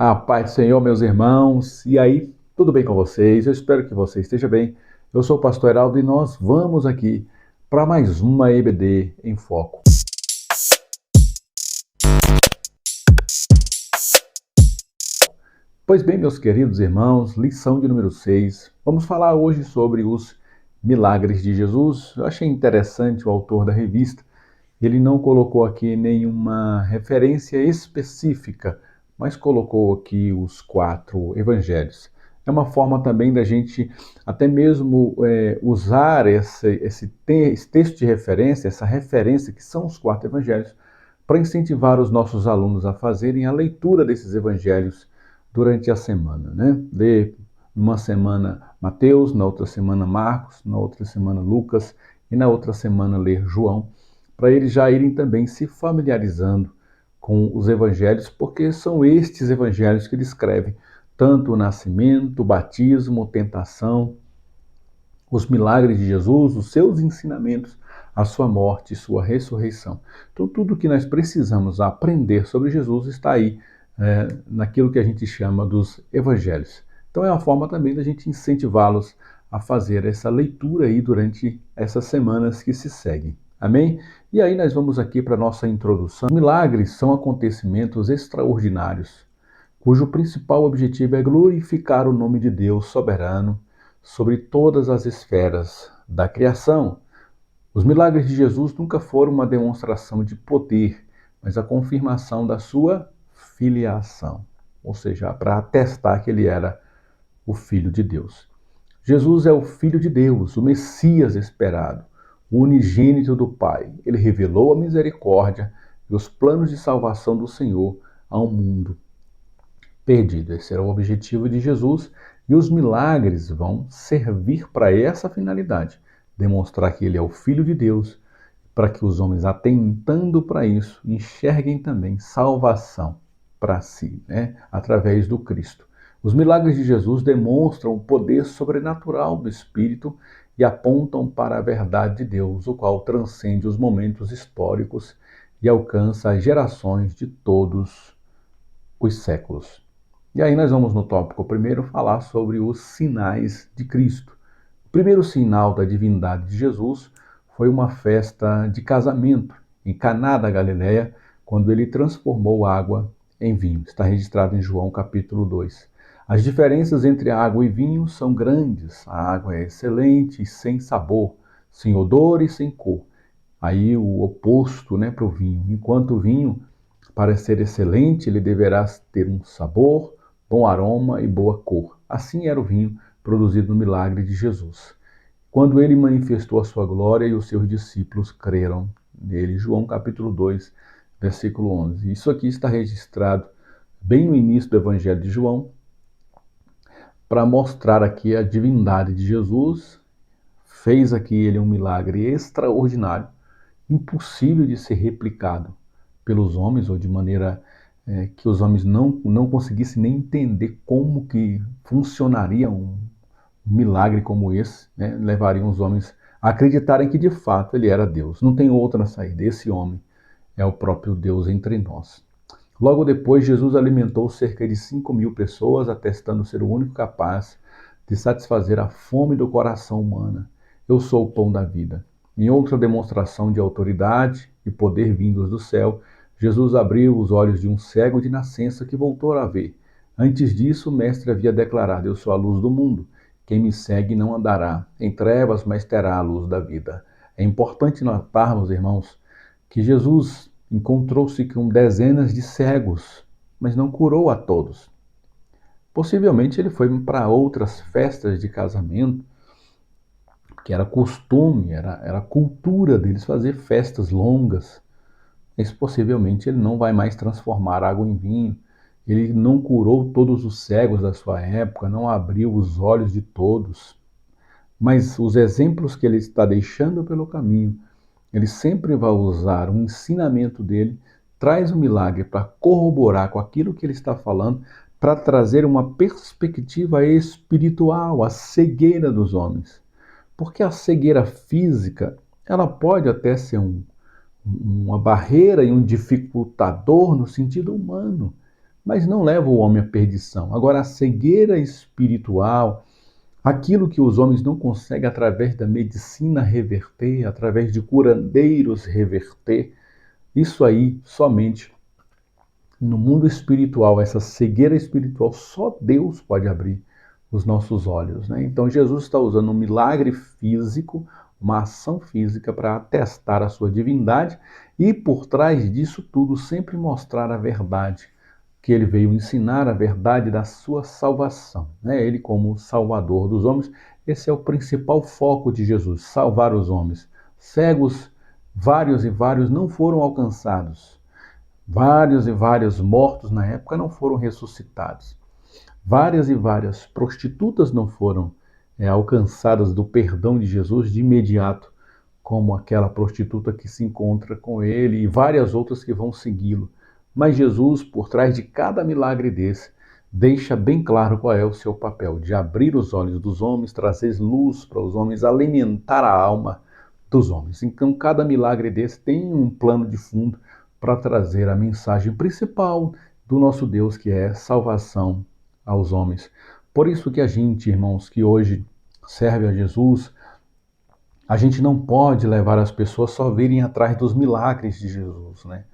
A paz do Senhor, meus irmãos. E aí, tudo bem com vocês? Eu espero que você esteja bem. Eu sou o pastor Heraldo e nós vamos aqui para mais uma EBD em Foco. Pois bem, meus queridos irmãos, lição de número 6. Vamos falar hoje sobre os milagres de Jesus. Eu achei interessante o autor da revista. Ele não colocou aqui nenhuma referência específica, mas colocou aqui os 4 evangelhos. É uma forma também da gente até mesmo usar esse texto de referência, essa referência que são os 4 evangelhos, para incentivar os nossos alunos a fazerem a leitura desses evangelhos durante a semana, né? Ler numa semana Mateus, na outra semana Marcos, na outra semana Lucas e na outra semana ler João, para eles já irem também se familiarizando com os evangelhos, porque são estes evangelhos que descrevem tanto o nascimento, o batismo, a tentação, os milagres de Jesus, os seus ensinamentos, a sua morte e sua ressurreição. Então, tudo que nós precisamos aprender sobre Jesus está aí, naquilo que a gente chama dos evangelhos. Então, é uma forma também da gente incentivá-los a fazer essa leitura aí durante essas semanas que se seguem. Amém? E aí nós vamos aqui para a nossa introdução. Milagres são acontecimentos extraordinários, cujo principal objetivo é glorificar o nome de Deus soberano sobre todas as esferas da criação. Os milagres de Jesus nunca foram uma demonstração de poder, mas a confirmação da sua filiação, ou seja, para atestar que ele era o Filho de Deus. Jesus é o Filho de Deus, o Messias esperado, o unigênito do Pai. Ele revelou a misericórdia e os planos de salvação do Senhor ao mundo perdido. Esse era o objetivo de Jesus e os milagres vão servir para essa finalidade, demonstrar que ele é o Filho de Deus, para que os homens, atentando para isso, enxerguem também salvação para si, né? Através do Cristo. Os milagres de Jesus demonstram o poder sobrenatural do Espírito e apontam para a verdade de Deus, o qual transcende os momentos históricos e alcança as gerações de todos os séculos. E aí nós vamos no tópico primeiro falar sobre os sinais de Cristo. O primeiro sinal da divindade de Jesus foi uma festa de casamento em Caná da Galileia, quando ele transformou água em vinho. Está registrado em João capítulo 2. As diferenças entre água e vinho são grandes. A água é excelente e sem sabor, sem odor e sem cor. Aí o oposto, né, para o vinho. Enquanto o vinho, para ser excelente, ele deverá ter um sabor, bom aroma e boa cor. Assim era o vinho produzido no milagre de Jesus, quando ele manifestou a sua glória e os seus discípulos creram nele. João capítulo 2, versículo 11. Isso aqui está registrado bem no início do Evangelho de João, para mostrar aqui a divindade de Jesus. Fez aqui ele um milagre extraordinário, impossível de ser replicado pelos homens, ou de maneira que os homens não conseguissem nem entender como que funcionaria um milagre como esse, né? Levariam os homens a acreditarem que de fato ele era Deus. Não tem outra saída. Esse homem é o próprio Deus entre nós. Logo depois, Jesus alimentou cerca de 5.000 pessoas, atestando ser o único capaz de satisfazer a fome do coração humano. Eu sou o pão da vida. Em outra demonstração de autoridade e poder vindos do céu, Jesus abriu os olhos de um cego de nascença que voltou a ver. Antes disso, o mestre havia declarado: eu sou a luz do mundo. Quem me segue não andará em trevas, mas terá a luz da vida. É importante notarmos, irmãos, que Jesus encontrou-se com dezenas de cegos, mas não curou a todos. Possivelmente ele foi para outras festas de casamento, que era costume, era cultura deles fazer festas longas. Mas possivelmente ele não vai mais transformar água em vinho. Ele não curou todos os cegos da sua época, não abriu os olhos de todos. Mas os exemplos que ele está deixando pelo caminho, ele sempre vai usar um ensinamento dele, traz um milagre para corroborar com aquilo que ele está falando, para trazer uma perspectiva espiritual, a cegueira dos homens. Porque a cegueira física, ela pode até ser uma barreira e um dificultador no sentido humano, mas não leva o homem à perdição. Agora, a cegueira espiritual, aquilo que os homens não conseguem através da medicina reverter, através de curandeiros reverter, isso aí somente no mundo espiritual, essa cegueira espiritual, só Deus pode abrir os nossos olhos, né? Então Jesus está usando um milagre físico, uma ação física para atestar a sua divindade e por trás disso tudo sempre mostrar a verdade, que ele veio ensinar a verdade da sua salvação, né? Ele como salvador dos homens, esse é o principal foco de Jesus, salvar os homens. Cegos, vários e vários não foram alcançados. Vários e vários mortos na época não foram ressuscitados. Várias e várias prostitutas não foram alcançadas do perdão de Jesus de imediato, como aquela prostituta que se encontra com ele e várias outras que vão segui-lo. Mas Jesus, por trás de cada milagre desse, deixa bem claro qual é o seu papel, de abrir os olhos dos homens, trazer luz para os homens, alimentar a alma dos homens. Então, cada milagre desse tem um plano de fundo para trazer a mensagem principal do nosso Deus, que é salvação aos homens. Por isso que a gente, irmãos, que hoje serve a Jesus, a gente não pode levar as pessoas só virem atrás dos milagres de Jesus, né?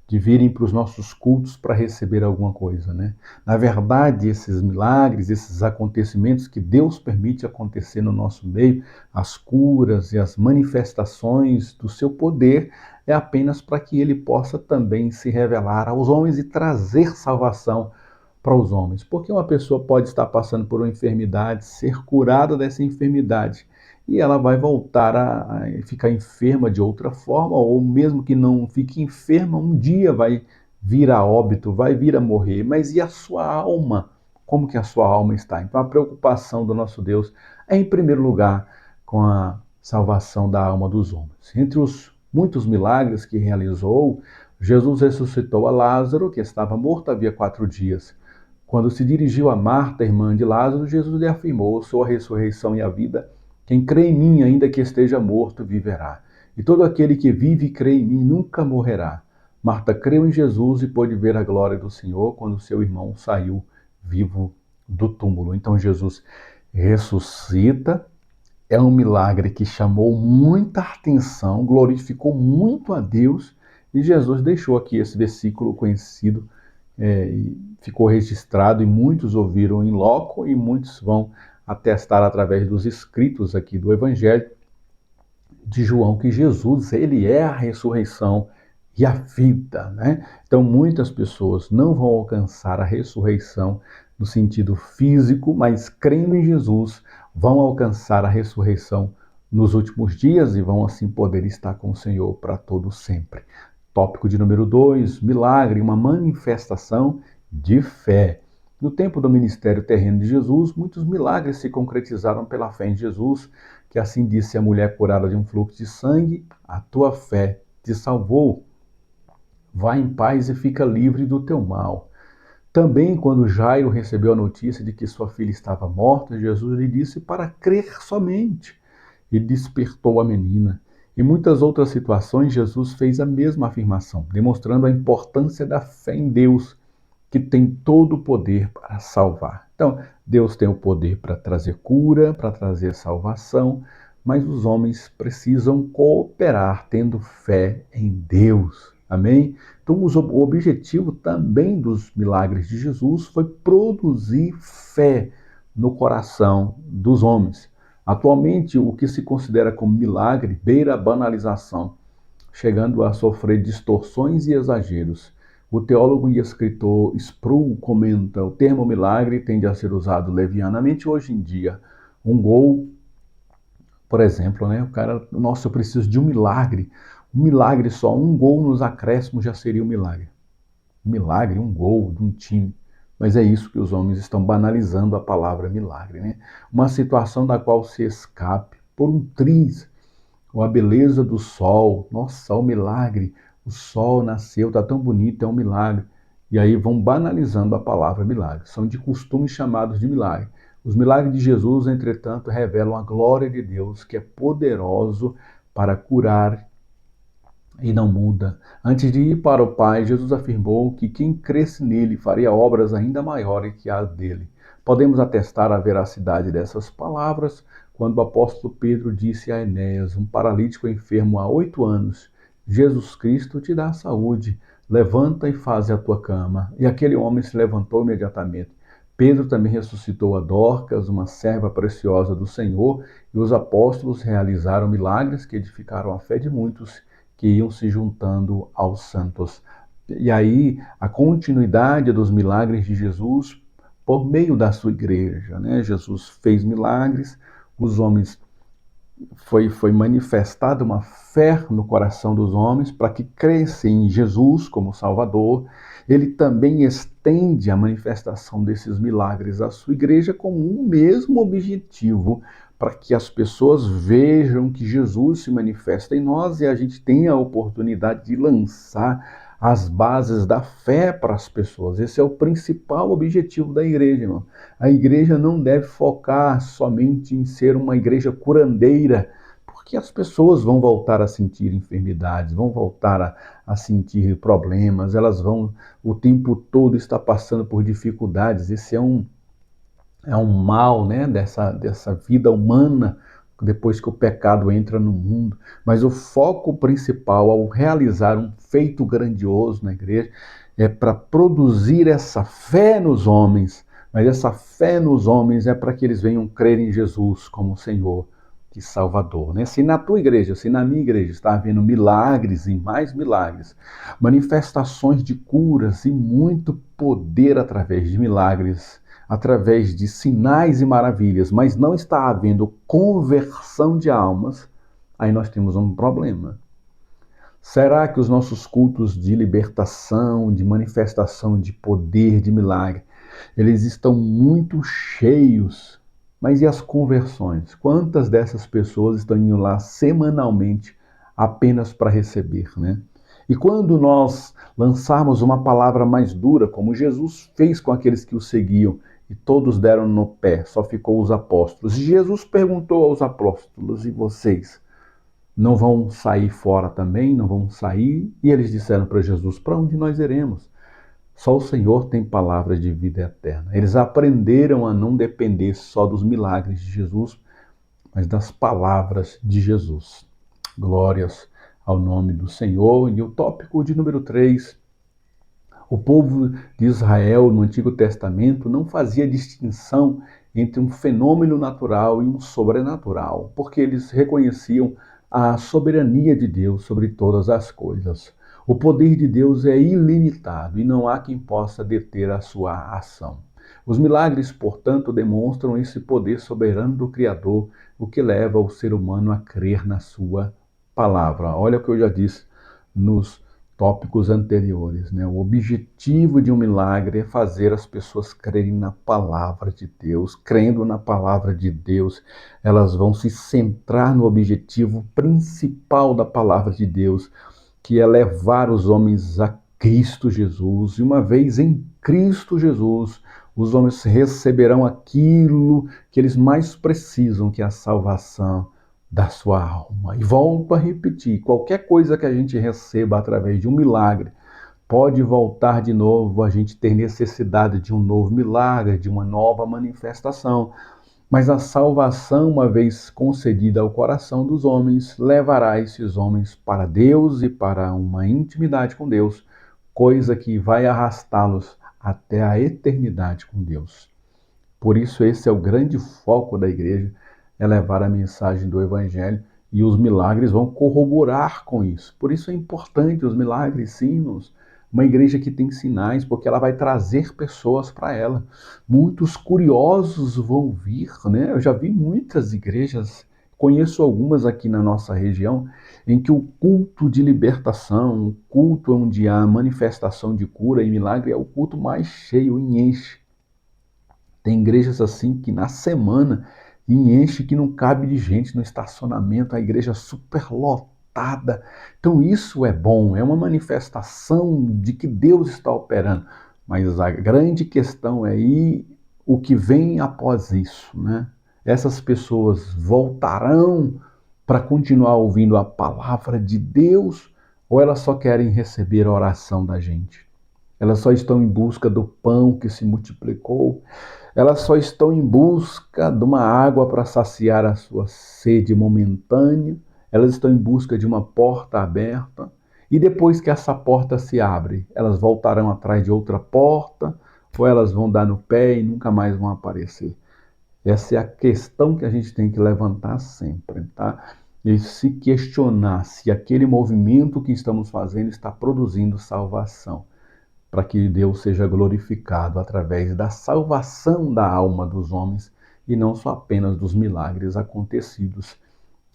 De virem para os nossos cultos para receber alguma coisa, né? Na verdade, esses milagres, esses acontecimentos que Deus permite acontecer no nosso meio, as curas e as manifestações do seu poder, é apenas para que ele possa também se revelar aos homens e trazer salvação para os homens. Porque uma pessoa pode estar passando por uma enfermidade, ser curada dessa enfermidade, e ela vai voltar a ficar enferma de outra forma, ou mesmo que não fique enferma, um dia vai vir a óbito, vai vir a morrer. Mas e a sua alma? Como que a sua alma está? Então a preocupação do nosso Deus é, em primeiro lugar, com a salvação da alma dos homens. Entre os muitos milagres que realizou, Jesus ressuscitou a Lázaro, que estava morto havia 4 dias. Quando se dirigiu a Marta, irmã de Lázaro, Jesus lhe afirmou: sou a ressurreição e a vida. Quem crê em mim, ainda que esteja morto, viverá. E todo aquele que vive e crê em mim nunca morrerá. Marta creu em Jesus e pôde ver a glória do Senhor quando seu irmão saiu vivo do túmulo. Então Jesus ressuscita. É um milagre que chamou muita atenção, glorificou muito a Deus. E Jesus deixou aqui esse versículo conhecido, ficou registrado e muitos ouviram em loco e muitos vão atestar através dos escritos aqui do Evangelho de João que Jesus, ele é a ressurreição e a vida, né? Então muitas pessoas não vão alcançar a ressurreição no sentido físico, mas crendo em Jesus, vão alcançar a ressurreição nos últimos dias e vão assim poder estar com o Senhor para todo sempre. Tópico de número 2, milagre, uma manifestação de fé. No tempo do ministério terreno de Jesus, muitos milagres se concretizaram pela fé em Jesus, que assim disse a mulher curada de um fluxo de sangue: a tua fé te salvou. Vá em paz e fica livre do teu mal. Também, quando Jairo recebeu a notícia de que sua filha estava morta, Jesus lhe disse para crer somente. E despertou a menina. Em muitas outras situações, Jesus fez a mesma afirmação, demonstrando a importância da fé em Deus, que tem todo o poder para salvar. Então, Deus tem o poder para trazer cura, para trazer salvação, mas os homens precisam cooperar, tendo fé em Deus. Amém? Então, o objetivo também dos milagres de Jesus foi produzir fé no coração dos homens. Atualmente, o que se considera como milagre beira a banalização, chegando a sofrer distorções e exageros. O teólogo e escritor Sproul comenta: o termo milagre tende a ser usado levianamente hoje em dia. Um gol, por exemplo, né? O cara, nossa, eu preciso de um milagre só, um gol nos acréscimos já seria um milagre. Um milagre, um gol de um time. Mas é isso que os homens estão banalizando a palavra milagre, né? Uma situação da qual se escape por um triz, ou a beleza do sol. Nossa, o milagre, o sol nasceu, está tão bonito, é um milagre. E aí vão banalizando a palavra milagre. São de costume chamados de milagre. Os milagres de Jesus, entretanto, revelam a glória de Deus, que é poderoso para curar e não muda. Antes de ir para o Pai, Jesus afirmou que quem cresce nele faria obras ainda maiores que as dele. Podemos atestar a veracidade dessas palavras quando o apóstolo Pedro disse a Enéas, um paralítico enfermo há 8 anos: Jesus Cristo te dá saúde, levanta e faze a tua cama. E aquele homem se levantou imediatamente. Pedro também ressuscitou a Dorcas, uma serva preciosa do Senhor, e os apóstolos realizaram milagres que edificaram a fé de muitos que iam se juntando aos santos. E aí, a continuidade dos milagres de Jesus por meio da sua igreja, né? Jesus fez milagres, os homens foi manifestada uma fé no coração dos homens para que crescem em Jesus como Salvador. Ele também estende a manifestação desses milagres à sua igreja com o mesmo objetivo, para que as pessoas vejam que Jesus se manifesta em nós e a gente tenha a oportunidade de lançar as bases da fé para as pessoas. Esse é o principal objetivo da igreja, irmão. A igreja não deve focar somente em ser uma igreja curandeira, porque as pessoas vão voltar a sentir enfermidades, vão voltar a sentir problemas, elas vão o tempo todo estar passando por dificuldades. Esse é um mal, né, dessa vida humana, depois que o pecado entra no mundo. Mas o foco principal ao realizar um feito grandioso na igreja é para produzir essa fé nos homens. Mas essa fé nos homens é para que eles venham crer em Jesus como Senhor e Salvador. Né? Se na tua igreja, se na minha igreja está havendo milagres e mais milagres, manifestações de curas e muito poder através de milagres, através de sinais e maravilhas, mas não está havendo conversão de almas, aí nós temos um problema. Será que os nossos cultos de libertação, de manifestação de poder, de milagre, eles estão muito cheios? Mas e as conversões? Quantas dessas pessoas estão indo lá semanalmente apenas para receber, né? E quando nós lançarmos uma palavra mais dura, como Jesus fez com aqueles que o seguiam, e todos deram no pé, só ficou os apóstolos. E Jesus perguntou aos apóstolos: e vocês? Não vão sair fora também? Não vão sair? E eles disseram para Jesus: para onde nós iremos? Só o Senhor tem palavras de vida eterna. Eles aprenderam a não depender só dos milagres de Jesus, mas das palavras de Jesus. Glórias ao nome do Senhor. E o tópico de número 3: o povo de Israel no Antigo Testamento não fazia distinção entre um fenômeno natural e um sobrenatural, porque eles reconheciam a soberania de Deus sobre todas as coisas. O poder de Deus é ilimitado e não há quem possa deter a sua ação. Os milagres, portanto, demonstram esse poder soberano do Criador, o que leva o ser humano a crer na sua palavra. Olha o que eu já disse nos tópicos anteriores, né? O objetivo de um milagre é fazer as pessoas crerem na palavra de Deus. Crendo na palavra de Deus, elas vão se centrar no objetivo principal da palavra de Deus, que é levar os homens a Cristo Jesus. E uma vez em Cristo Jesus, os homens receberão aquilo que eles mais precisam, que é a salvação da sua alma. E volto a repetir, qualquer coisa que a gente receba através de um milagre, pode voltar de novo, a gente ter necessidade de um novo milagre, de uma nova manifestação. Mas a salvação, uma vez concedida ao coração dos homens, levará esses homens para Deus e para uma intimidade com Deus, coisa que vai arrastá-los até a eternidade com Deus. Por isso, esse é o grande foco da igreja, é levar a mensagem do Evangelho, e os milagres vão corroborar com isso. Por isso é importante os milagres, sim, uma igreja que tem sinais, porque ela vai trazer pessoas para ela. Muitos curiosos vão vir, né? Eu já vi muitas igrejas, conheço algumas aqui na nossa região, em que o culto de libertação, o culto onde há manifestação de cura e milagre, é o culto mais cheio e enche. Tem igrejas assim que na semana enche que não cabe de gente no estacionamento, a igreja super lotada. Então isso é bom, é uma manifestação de que Deus está operando. Mas a grande questão é aí o que vem após isso, né? Essas pessoas voltarão para continuar ouvindo a palavra de Deus, Ou elas só querem receber a oração da gente? Elas só estão em busca do pão que se multiplicou. Elas só estão em busca de uma água para saciar a sua sede momentânea. Elas estão em busca de uma porta aberta. E depois que essa porta se abre, elas voltarão atrás de outra porta, ou elas vão dar no pé e nunca mais vão aparecer. Essa é a questão que a gente tem que levantar sempre, tá? E se questionar se aquele movimento que estamos fazendo está produzindo salvação, para que Deus seja glorificado através da salvação da alma dos homens e não só apenas dos milagres acontecidos.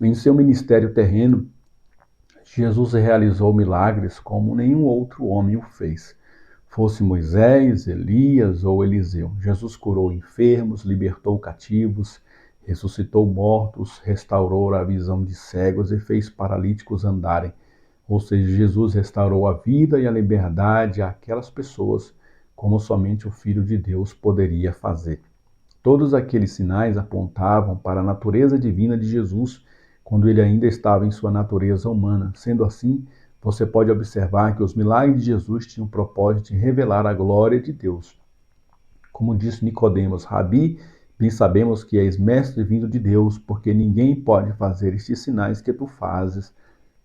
Em seu ministério terreno, Jesus realizou milagres como nenhum outro homem o fez. Fosse Moisés, Elias ou Eliseu. Jesus curou enfermos, libertou cativos, ressuscitou mortos, restaurou a visão de cegos e fez paralíticos andarem. Ou seja, Jesus restaurou a vida e a liberdade àquelas pessoas, como somente o Filho de Deus poderia fazer. Todos aqueles sinais apontavam para a natureza divina de Jesus, quando ele ainda estava em sua natureza humana. Sendo assim, você pode observar que os milagres de Jesus tinham o propósito de revelar a glória de Deus. Como disse Nicodemos, Rabi, bem sabemos que és mestre vindo de Deus, porque ninguém pode fazer estes sinais que tu fazes,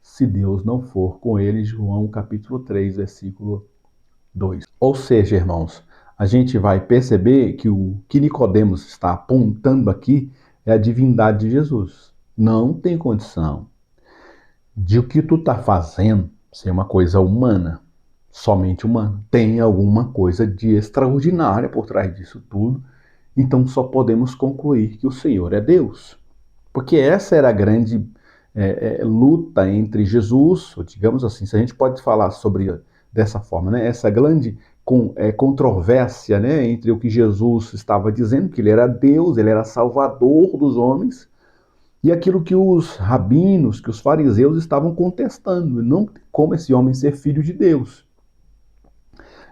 se Deus não for com ele. João capítulo 3, versículo 2. Ou seja, irmãos, a gente vai perceber que o que Nicodemos está apontando aqui é a divindade de Jesus. Não tem condição de o que tu está fazendo ser uma coisa humana, somente humana. Tem alguma coisa de extraordinária por trás disso tudo. Então só podemos concluir que o Senhor é Deus. Porque essa era a grande luta entre Jesus, ou digamos assim, se a gente pode falar sobre dessa forma, né? Essa grande controvérsia, né, entre o que Jesus estava dizendo, que ele era Deus, ele era Salvador dos homens, e aquilo que os rabinos, que os fariseus estavam contestando. Não tem como esse homem ser filho de Deus.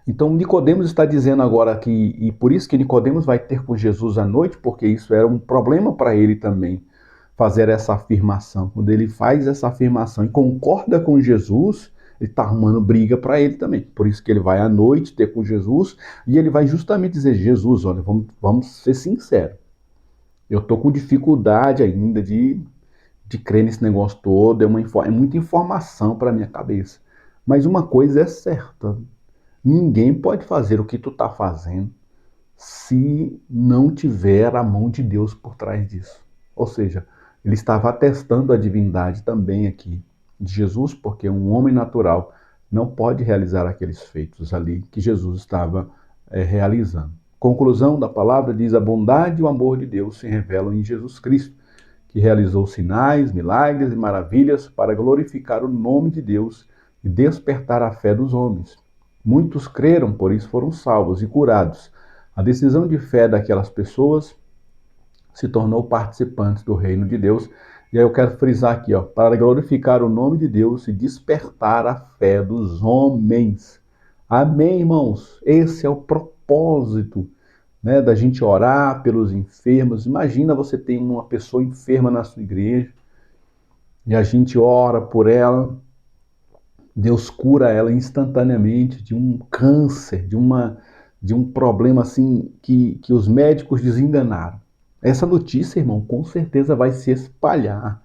Então Nicodemos está dizendo agora que, e por isso que Nicodemos vai ter com Jesus à noite, porque isso era um problema para ele também, fazer essa afirmação. Quando ele faz essa afirmação e concorda com Jesus, ele está arrumando briga para ele também. Por isso que ele vai à noite ter com Jesus, e ele vai justamente dizer, Jesus, olha, vamos ser sinceros, eu estou com dificuldade ainda de crer nesse negócio todo, é muita informação para minha cabeça. Mas uma coisa é certa, ninguém pode fazer o que tu está fazendo se não tiver a mão de Deus por trás disso. Ou seja, ele estava atestando a divindade também aqui de Jesus, porque um homem natural não pode realizar aqueles feitos ali que Jesus estava realizando. Conclusão da palavra diz: a bondade e o amor de Deus se revelam em Jesus Cristo, que realizou sinais, milagres e maravilhas para glorificar o nome de Deus e despertar a fé dos homens. Muitos creram, por isso foram salvos e curados. A decisão de fé daquelas pessoas se tornou participantes do reino de Deus. E aí eu quero frisar aqui, para glorificar o nome de Deus e despertar a fé dos homens. Amém, irmãos? Esse é o propósito, né, da gente orar pelos enfermos. Imagina você tem uma pessoa enferma na sua igreja e a gente ora por ela. Deus cura ela instantaneamente de um câncer, de um problema assim que os médicos desenganaram. Essa notícia, irmão, com certeza vai se espalhar.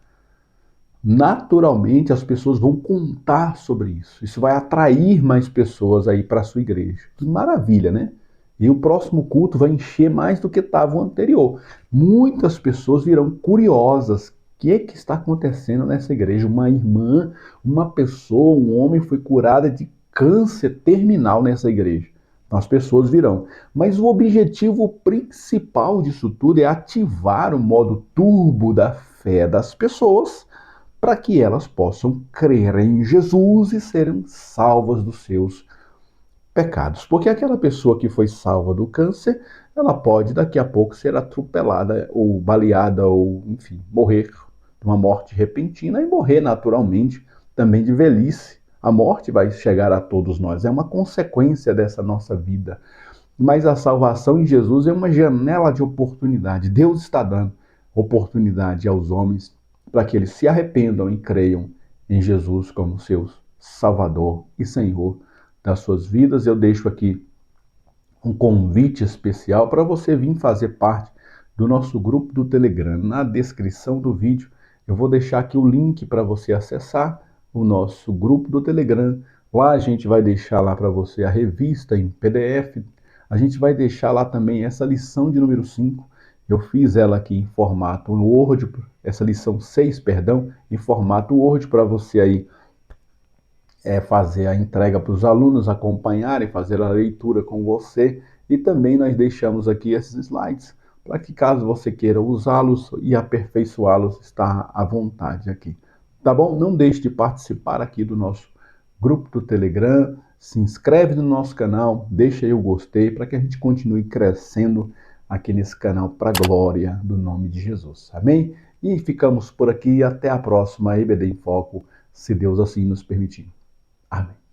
Naturalmente, as pessoas vão contar sobre isso. Isso vai atrair mais pessoas aí para a sua igreja. Que maravilha, né? E o próximo culto vai encher mais do que estava o anterior. Muitas pessoas virão curiosas. O que é que está acontecendo nessa igreja? Uma irmã, uma pessoa, um homem foi curada de câncer terminal nessa igreja. Então as pessoas virão. Mas o objetivo principal disso tudo é ativar o modo turbo da fé das pessoas para que elas possam crer em Jesus e serem salvas dos seus pecados. Porque aquela pessoa que foi salva do câncer, ela pode daqui a pouco ser atropelada ou baleada ou, enfim, morrer de uma morte repentina e morrer naturalmente também de velhice. A morte vai chegar a todos nós, é uma consequência dessa nossa vida. Mas a salvação em Jesus é uma janela de oportunidade. Deus está dando oportunidade aos homens para que eles se arrependam e creiam em Jesus como seu Salvador e Senhor das suas vidas. Eu deixo aqui um convite especial para você vir fazer parte do nosso grupo do Telegram. Na descrição do vídeo eu vou deixar aqui o link para você acessar o nosso grupo do Telegram. Lá a gente vai deixar lá para você a revista em PDF. A gente vai deixar lá também essa lição de número 5. Eu fiz ela aqui em formato Word, essa lição 6, perdão, em formato Word para você aí fazer a entrega para os alunos acompanharem, fazer a leitura com você. E também nós deixamos aqui esses slides para que, caso você queira usá-los e aperfeiçoá-los, está à vontade aqui. Tá bom? Não deixe de participar aqui do nosso grupo do Telegram, se inscreve no nosso canal, deixa aí o gostei para que a gente continue crescendo aqui nesse canal para a glória do nome de Jesus. Amém? E ficamos por aqui, até a próxima EBD em Foco, se Deus assim nos permitir. Amém.